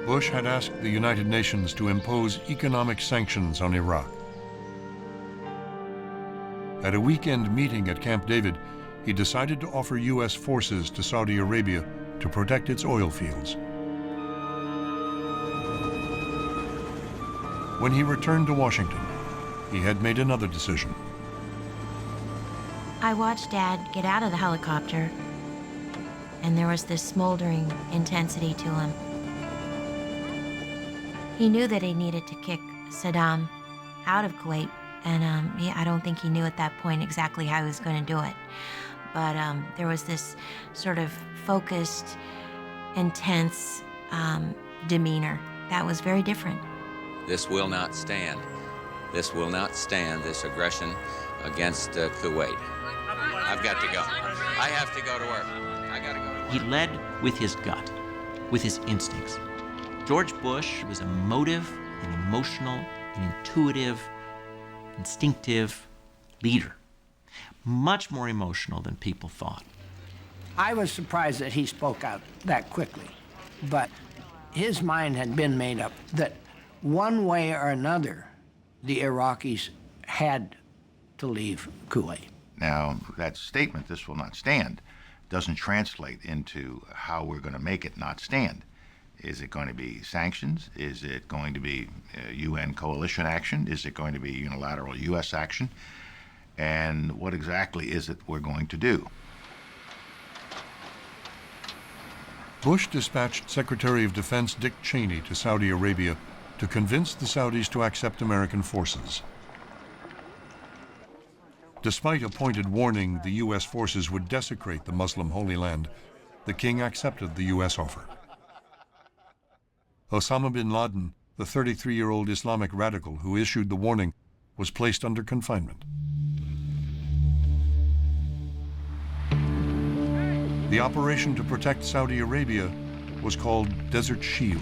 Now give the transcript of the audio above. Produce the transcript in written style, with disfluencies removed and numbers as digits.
Bush had asked the United Nations to impose economic sanctions on Iraq. At a weekend meeting at Camp David, he decided to offer U.S. forces to Saudi Arabia to protect its oil fields. When he returned to Washington, he had made another decision. I watched Dad get out of the helicopter, and there was this smoldering intensity to him. He knew that he needed to kick Saddam out of Kuwait, and I don't think he knew at that point exactly how he was going to do it. But there was this sort of focused, intense demeanor that was very different. This will not stand. This will not stand, this aggression against Kuwait. I've got to go. I have to go to work. I got to go to work. He led with his gut, with his instincts. George Bush was a motive, an emotional, an intuitive, instinctive leader. Much more emotional than people thought. I was surprised that he spoke out that quickly, but his mind had been made up that one way or another, the Iraqis had to leave Kuwait. Now, that statement, "this will not stand," doesn't translate into how we're going to make it not stand. Is it going to be sanctions? Is it going to be UN coalition action? Is it going to be unilateral U.S. action? And what exactly is it we're going to do? Bush dispatched Secretary of Defense Dick Cheney to Saudi Arabia to convince the Saudis to accept American forces. Despite a pointed warning the U.S. forces would desecrate the Muslim Holy Land, the king accepted the U.S. offer. Osama bin Laden, the 33-year-old Islamic radical who issued the warning, was placed under confinement. The operation to protect Saudi Arabia was called Desert Shield.